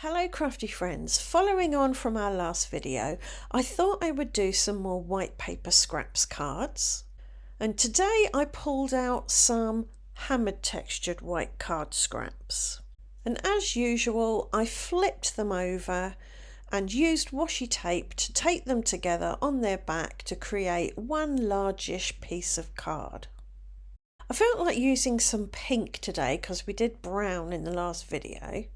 Hello crafty friends, following on from our last video, I thought I would do some more white paper scraps cards. And today I pulled out some hammered textured white card scraps. And as usual, I flipped them over and used washi tape to tape them together on their back to create one largish piece of card. I felt like using some pink today because we did brown in the last video.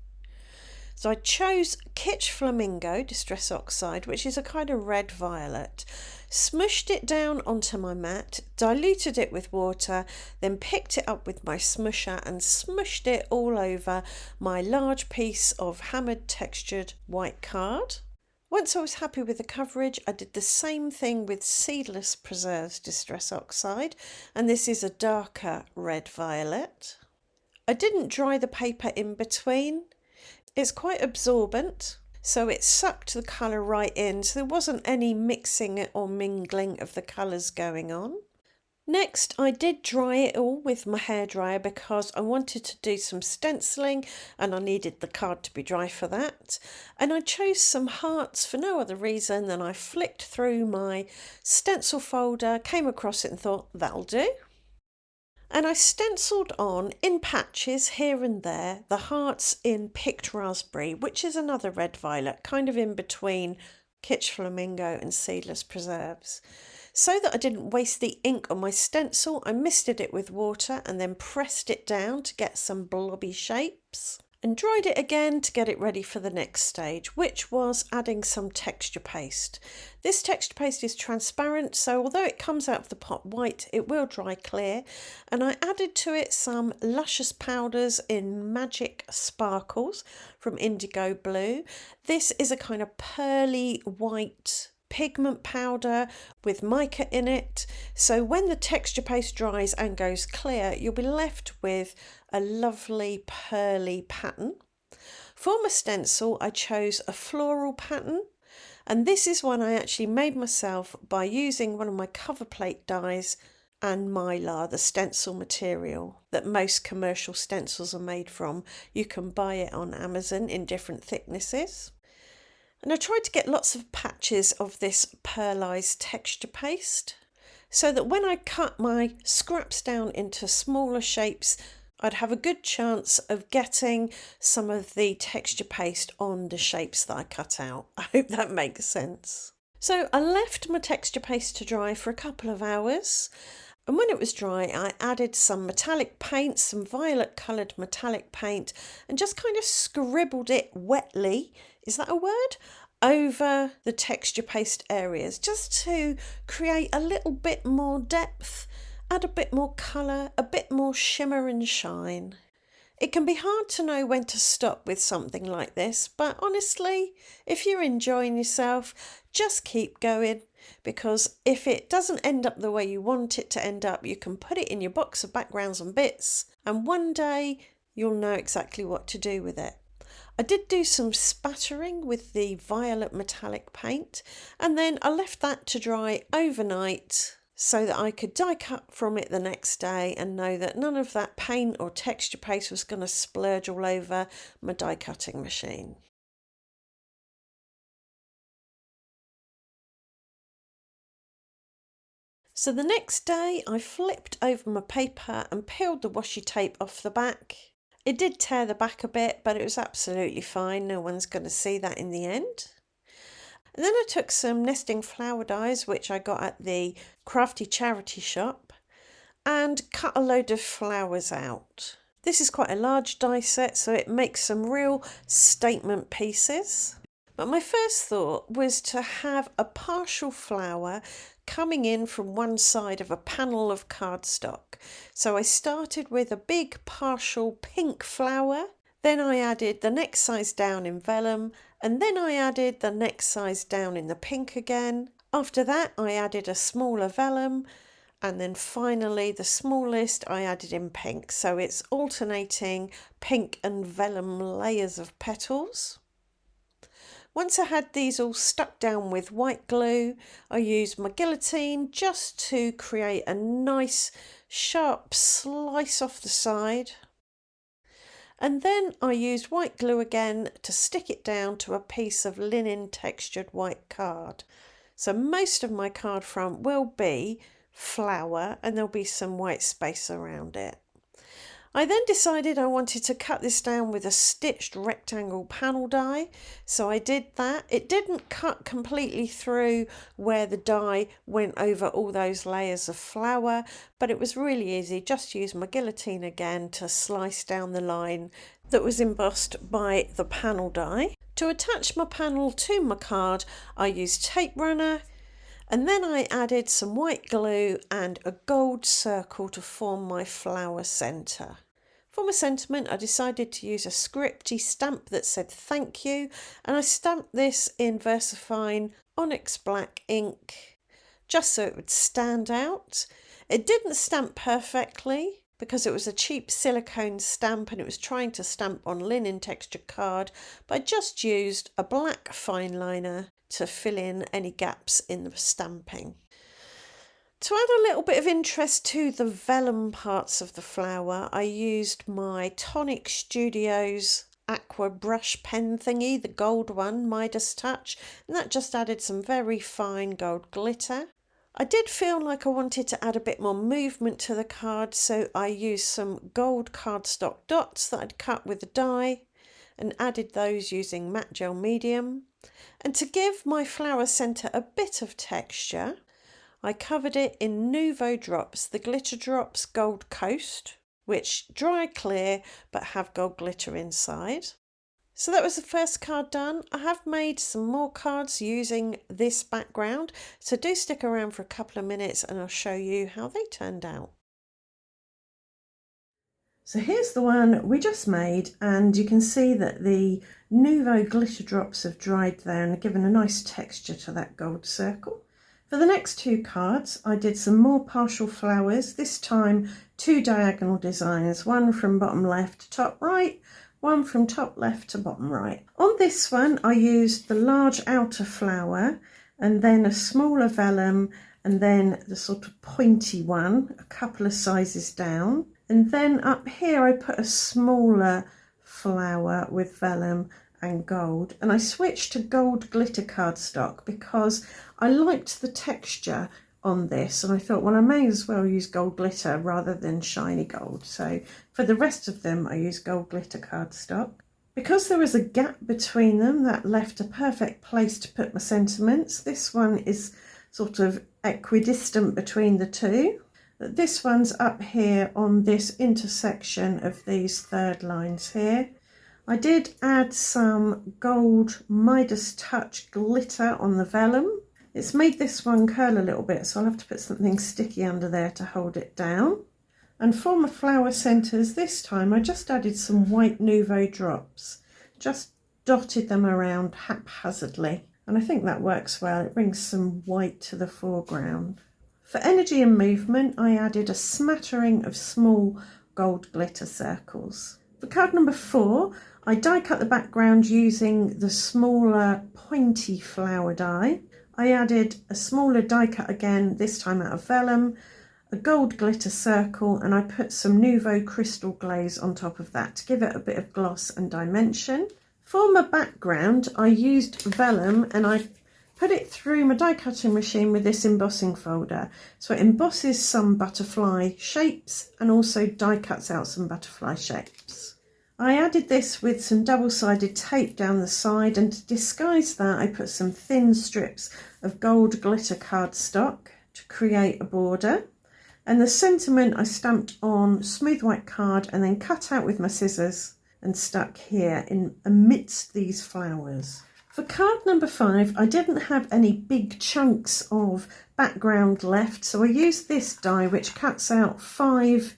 So I chose Kitsch Flamingo Distress Oxide, which is a kind of red violet, smushed it down onto my mat, diluted it with water, then picked it up with my smusher and smushed it all over my large piece of hammered textured white card. Once I was happy with the coverage, I did the same thing with Seedless Preserves Distress Oxide, and this is a darker red violet. I didn't dry the paper in between. It's quite absorbent, so it sucked the colour right in, so there wasn't any mixing or mingling of the colours going on. Next, I did dry it all with my hairdryer because I wanted to do some stenciling and I needed the card to be dry for that. And I chose some hearts for no other reason than I flicked through my stencil folder, came across it and thought, that'll do. And I stenciled on in patches here and there the hearts in Picked Raspberry, which is another red violet, kind of in between Kitsch Flamingo and Seedless Preserves. So that I didn't waste the ink on my stencil, I misted it with water and then pressed it down to get some blobby shapes. And dried it again to get it ready for the next stage, which was adding some texture paste. This texture paste is transparent, so although it comes out of the pot white, it will dry clear. And I added to it some luscious powders in Magic Sparkles from Indigo Blue. This is a kind of pearly white pigment powder with mica in it, so when the texture paste dries and goes clear, you'll be left with a lovely pearly pattern. For my stencil, I chose a floral pattern, and this is one I actually made myself by using one of my cover plate dies and Mylar, the stencil material that most commercial stencils are made from. You can buy it on Amazon in different thicknesses. And I tried to get lots of patches of this pearlized texture paste so that when I cut my scraps down into smaller shapes, I'd have a good chance of getting some of the texture paste on the shapes that I cut out. I hope that makes sense. So I left my texture paste to dry for a couple of hours. And when it was dry, I added some metallic paint, some violet coloured metallic paint, and just kind of scribbled it wetly, is that a word? Over the texture paste areas, just to create a little bit more depth, add a bit more colour, a bit more shimmer and shine. It can be hard to know when to stop with something like this, but honestly, if you're enjoying yourself, just keep going. Because if it doesn't end up the way you want it to end up, you can put it in your box of backgrounds and bits, and one day you'll know exactly what to do with it. I did do some spattering with the violet metallic paint, and then I left that to dry overnight so that I could die cut from it the next day and know that none of that paint or texture paste was going to splurge all over my die cutting machine. So the next day I flipped over my paper and peeled the washi tape off the back. It did tear the back a bit, but it was absolutely fine. No one's going to see that in the end. And then I took some nesting flower dies, which I got at the crafty charity shop, and cut a load of flowers out. This is quite a large die set, so it makes some real statement pieces. But my first thought was to have a partial flower coming in from one side of a panel of cardstock. So I started with a big partial pink flower, then I added the next size down in vellum, and then I added the next size down in the pink again. After that I added a smaller vellum, and then finally the smallest I added in pink. So it's alternating pink and vellum layers of petals. Once I had these all stuck down with white glue, I used my guillotine just to create a nice sharp slice off the side. And then I used white glue again to stick it down to a piece of linen textured white card. So most of my card front will be flower and there'll be some white space around it. I then decided I wanted to cut this down with a stitched rectangle panel die, so I did that. It didn't cut completely through where the die went over all those layers of flower, but it was really easy. Just use my guillotine again to slice down the line that was embossed by the panel die. To attach my panel to my card, I used tape runner, and then I added some white glue and a gold circle to form my flower centre. For my sentiment, I decided to use a scripty stamp that said thank you, and I stamped this in VersaFine Onyx Black ink just so it would stand out. It didn't stamp perfectly because it was a cheap silicone stamp and it was trying to stamp on linen textured card, but I just used a black fine liner to fill in any gaps in the stamping. To add a little bit of interest to the vellum parts of the flower, I used my Tonic Studios aqua brush pen thingy, the gold one, Midas Touch, and that just added some very fine gold glitter. I did feel like I wanted to add a bit more movement to the card, so I used some gold cardstock dots that I'd cut with the die and added those using matte gel medium. And to give my flower centre a bit of texture, I covered it in Nouveau drops, the glitter drops Gold Coast, which dry clear but have gold glitter inside. So that was the first card done. I have made some more cards using this background, so do stick around for a couple of minutes and I'll show you how they turned out. So here's the one we just made, and you can see that the Nouveau glitter drops have dried there and given a nice texture to that gold circle. For the next two cards, I did some more partial flowers, this time two diagonal designs, one from bottom left to top right, one from top left to bottom right. On this one, I used the large outer flower and then a smaller vellum and then the sort of pointy one, a couple of sizes down. And then up here, I put a smaller flower with vellum and gold, and I switched to gold glitter cardstock because I liked the texture on this and I thought, well, I may as well use gold glitter rather than shiny gold. So for the rest of them I used gold glitter cardstock. Because there was a gap between them, that left a perfect place to put my sentiments. This one is sort of equidistant between the two. This one's up here on this intersection of these third lines here. I did add some gold Midas Touch glitter on the vellum. It's made this one curl a little bit, so I'll have to put something sticky under there to hold it down. And for my flower centres this time, I just added some white Nouveau drops. Just dotted them around haphazardly. And I think that works well. It brings some white to the foreground. For energy and movement, I added a smattering of small gold glitter circles. For card number 4, I die cut the background using the smaller pointy flower die. I added a smaller die cut again, this time out of vellum, a gold glitter circle, and I put some Nouveau crystal glaze on top of that to give it a bit of gloss and dimension. For my background, I used vellum and I put it through my die cutting machine with this embossing folder. So it embosses some butterfly shapes and also die cuts out some butterfly shapes. I added this with some double-sided tape down the side, and to disguise that I put some thin strips of gold glitter cardstock to create a border. And the sentiment I stamped on smooth white card and then cut out with my scissors and stuck here in amidst these flowers. For card number 5, I didn't have any big chunks of background left, so I used this die which cuts out five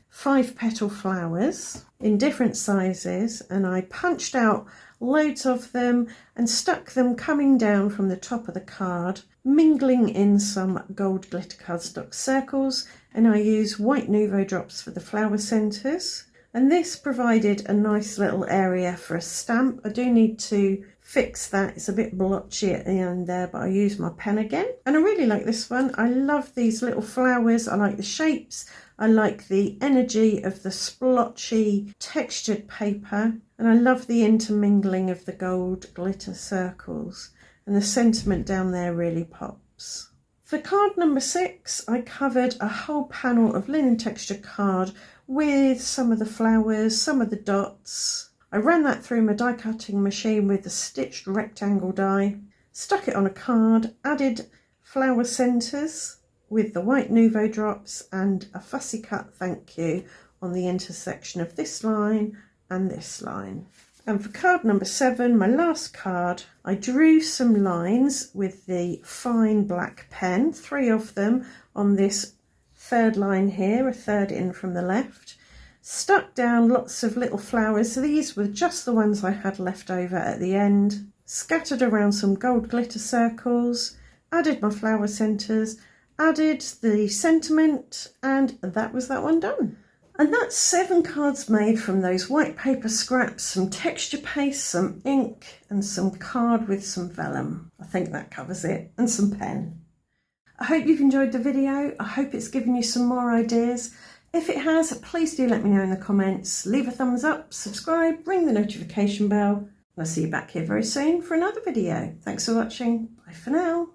petal flowers in different sizes, and I punched out loads of them and stuck them coming down from the top of the card, mingling in some gold glitter cardstock circles, and I used white Nouveau drops for the flower centres. And this provided a nice little area for a stamp. I do need to fix that, it's a bit blotchy at the end there, but I use my pen again. And I really like this one. I love these little flowers, I like the shapes, I like the energy of the splotchy textured paper. And I love the intermingling of the gold glitter circles, and the sentiment down there really pops. For card number 6, I covered a whole panel of linen texture card with some of the flowers, some of the dots. I ran that through my die cutting machine with the stitched rectangle die, stuck it on a card, added flower centres with the white Nuvo drops and a fussy cut thank you on the intersection of this line and this line. And for card number 7, my last card, I drew some lines with the fine black pen, 3 of them on this third line here, a third in from the left. Stuck down lots of little flowers. These were just the ones I had left over at the end. Scattered around some gold glitter circles, added my flower centres, added the sentiment, and that was that one done. And that's 7 cards made from those white paper scraps, some texture paste, some ink, and some card with some vellum. I think that covers it, and some pen. I hope you've enjoyed the video. I hope it's given you some more ideas. If it has, please do let me know in the comments. Leave a thumbs up, subscribe, ring the notification bell, and I'll see you back here very soon for another video. Thanks for watching. Bye for now.